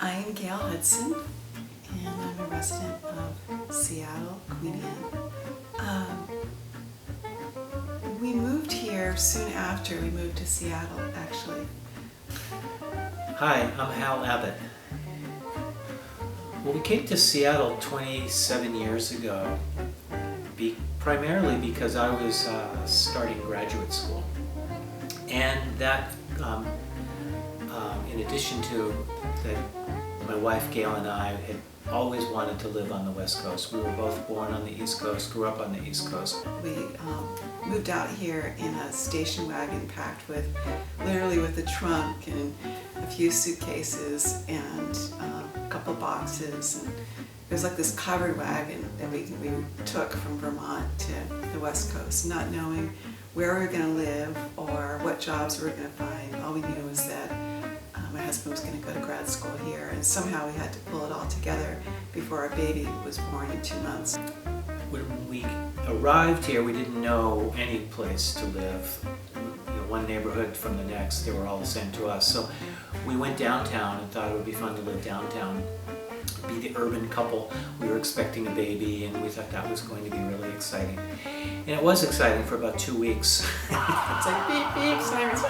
I am Gail Hudson, and I'm a resident of Seattle, Queen Anne. We moved here soon after we moved to Seattle, actually. Hi, I'm Hal Abbott. Well, we came to Seattle 27 years ago, primarily because I was starting graduate school. And that, in addition to that, my wife Gail and I had always wanted to live on the West Coast. We were both born on the East Coast, grew up on the East Coast. We moved out here in a station wagon packed with, literally with a trunk and a few suitcases and a couple boxes. And it was like this covered wagon that we took from Vermont to the West Coast, not knowing where we were going to live or what jobs we were going to find. All we knew was that my husband was going to go to grad school here, and somehow we had to pull it all together before our baby was born in 2 months. When we arrived here, we didn't know any place to live. One neighborhood from the next, they were all the same to us. So we went downtown and thought it would be fun to live downtown, be the urban couple. We were expecting a baby, and we thought that was going to be really exciting. And it was exciting for about 2 weeks. It's like beep, beep, sirens,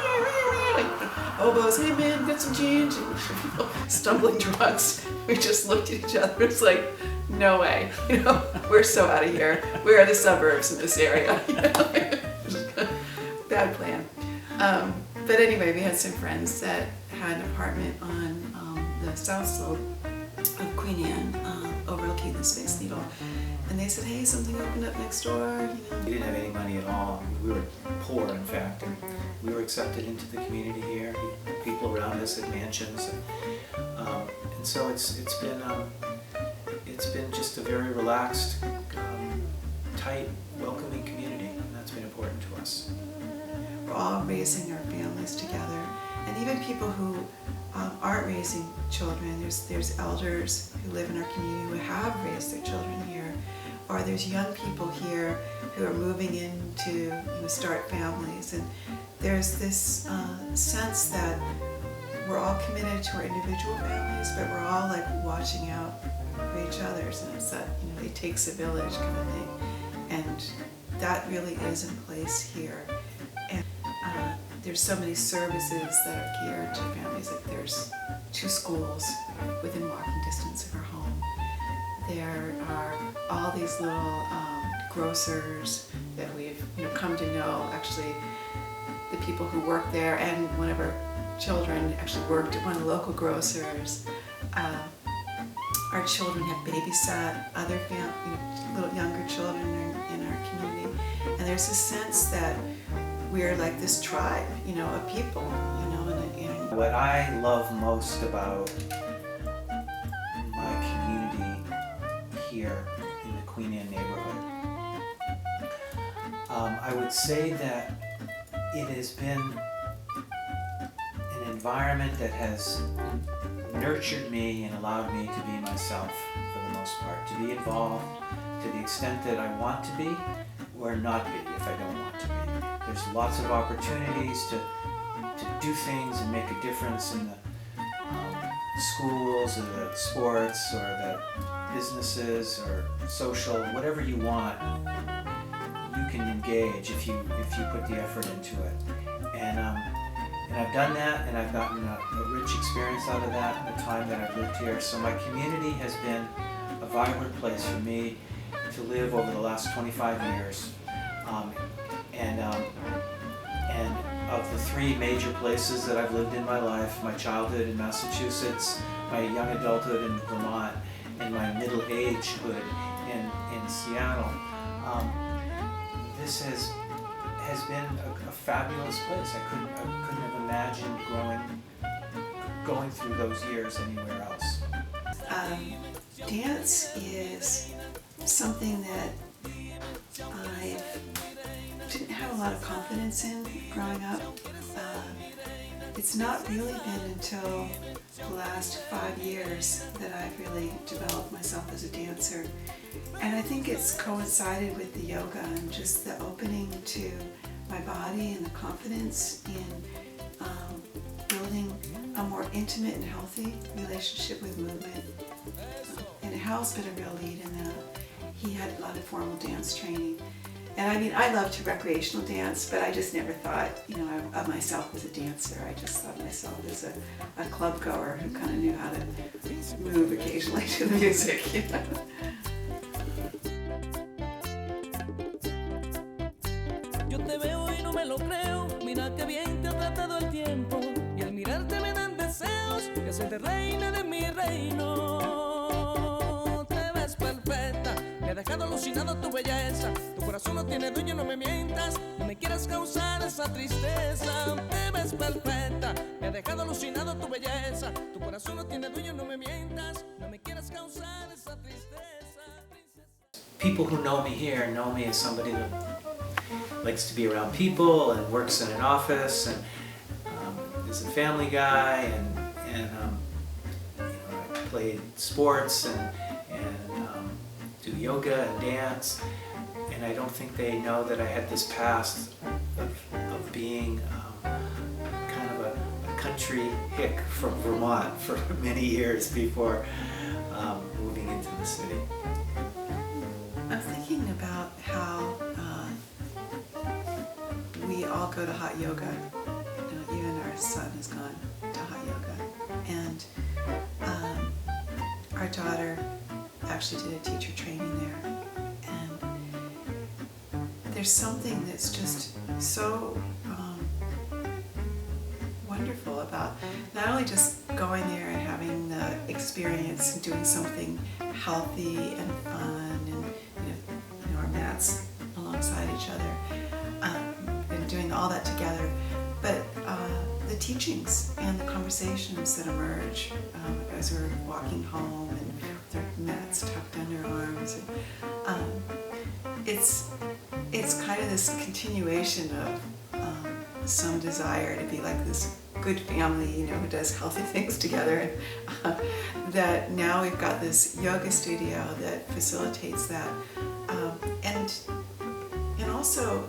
oboes, hey man, get some change, and stumbling drunks. We just looked at each other, it's like, no way, we're so out of here. Where are the suburbs in this area? Bad plan. But anyway, we had some friends that had an apartment on the south slope of Queen Anne, overlooking the Space Needle. And they said, hey, something opened up next door, We didn't have any money at all. We were poor, in fact, and we were accepted into the community here. People around us had mansions, and so it's been just a very relaxed, tight, welcoming community, and that's been important to us. We're all raising our families together, and even people who aren't raising children. There's elders who live in our community who have raised their children here, or there's young people here who are moving in to start families, and there's this sense that we're all committed to our individual families, but we're all like watching out for each other's, and it's that it takes a village kind of thing, and that really is in place here. And there's so many services that are geared to families. Like there's 2 schools within walking distance of our home. There are all these little grocers that we've come to know. Actually, the people who work there, and one of our children actually worked at one of the local grocers. Our children have babysat other little younger children in our community, and there's a sense that we're like this tribe, of people, and What I love most about my community here in the Queen Anne neighborhood, I would say that it has been an environment that has nurtured me and allowed me to be myself for the most part, to be involved to the extent that I want to be, or not be if I don't want to be. There's lots of opportunities to do things and make a difference in the schools or the sports or the businesses or social, whatever you want. You can engage if you put the effort into it. And I've done that, and I've gotten a rich experience out of that in the time that I've lived here. So my community has been a vibrant place for me to live over the last 25 years. And of the 3 major places that I've lived in my life, my childhood in Massachusetts, my young adulthood in Vermont, and my middle agehood in Seattle, this has been a fabulous place. I couldn't have imagined going through those years anywhere else. dance is something that I didn't have a lot of confidence in growing up. It's not really been until the last 5 years that I've really developed myself as a dancer. And I think it's coincided with the yoga and just the opening to my body and the confidence in building a more intimate and healthy relationship with movement. And Hal's been a real lead in that. He had a lot of formal dance training. And I mean, I love to recreational dance, but I just never thought, of myself as a dancer. I just thought of myself as a club goer who kind of knew how to move occasionally to the music. Yo te veo y no me lo creo, mira que bien te ha tratado el tiempo, y al mirarte me dan deseos de hacerte reina de mi reino. Te ves perfecta, me ha dejado alucinado tu belleza, tu corazón no tiene dueño, no me mientas, no me quieras causar esa tristeza. Te ves perfecta, me ha dejado alucinado tu belleza, tu corazón no tiene dueño, no me mientas, no me quieras causar esa tristeza. People who know me here know me as somebody that likes to be around people and works in an office and is a family guy and I play sports and do yoga and dance, and I don't think they know that I had this past of being kind of a country hick from Vermont for many years before moving into the city. I'm thinking about how we all go to hot yoga. Even our son has gone to hot yoga. And our daughter actually did a teacher training there. And there's something that's just so wonderful about not only just going there and having the experience and doing something healthy and fun and our mats alongside each other and doing all that together, but the teachings and the conversations that emerge as we're walking home and with our mats tucked under our arms. It's kind of this continuation of some desire to be like this good family, who does healthy things together. And that now we've got this yoga studio that facilitates that. And also,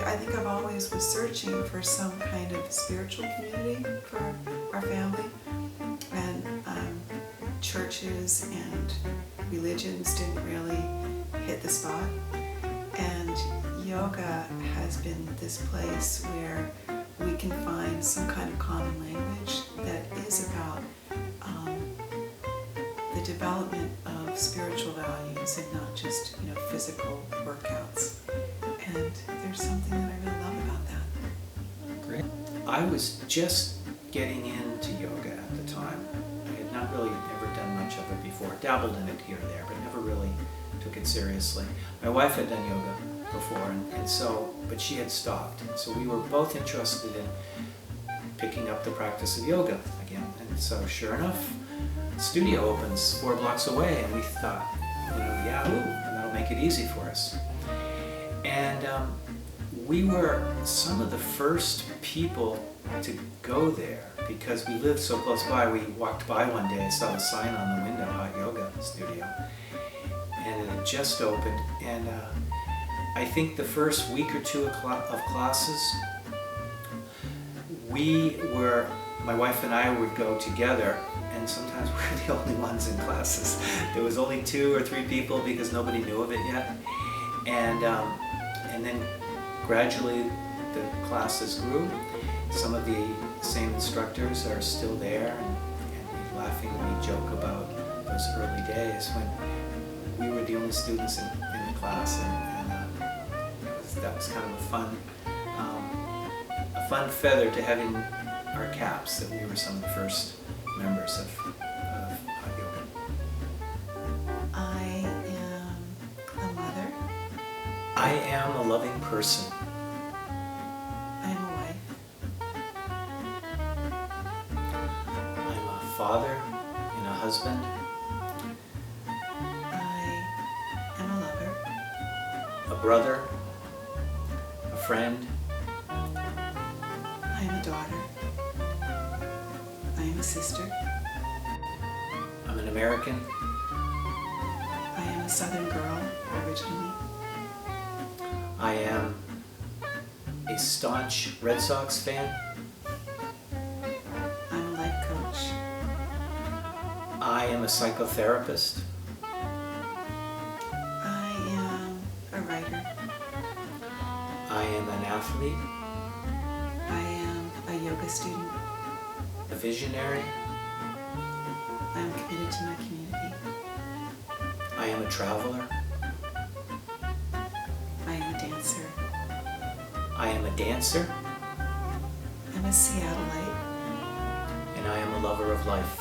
I think I've always was searching for some kind of spiritual community for our family. And churches and religions didn't really hit the spot. And yoga has been this place where we can find some kind of common language that is about the development of spiritual values and not just physical workouts. And there's something that I really love about that. Great. I was just getting into yoga at the time. I had not really ever done much of it before. Dabbled in it here and there, but never really took it seriously. My wife had done yoga before, but she had stopped. And so we were both interested in picking up the practice of yoga again. And so sure enough, the studio opens 4 blocks away, and we thought, yahoo, and that'll make it easy for us. And we were some of the first people to go there because we lived so close by. We walked by one day and saw a sign on the window, hot yoga studio, and it had just opened. And I think the first week or two of classes, my wife and I would go together, and sometimes we were the only ones in classes. There was only 2 or 3 people because nobody knew of it yet. And then gradually the classes grew. Some of the same instructors are still there, and we laughingly joke about those early days when we were the only students in the class, and that was kind of a fun feather to have in our caps that we were some of the first members of hot yoga. I am a mother. I am a loving person. I am a wife. I'm a father and a husband. I am a lover. A brother. A friend. I am a daughter. I am a sister. I'm an American. I am a Southern girl, originally. I am a staunch Red Sox fan. I'm a life coach. I am a psychotherapist. I am a writer. I am an athlete, I am a yoga student. a visionary. I am committed to my community. I am a traveler. I am a dancer. I am a dancer, I'm a Seattleite. and I am a lover of life.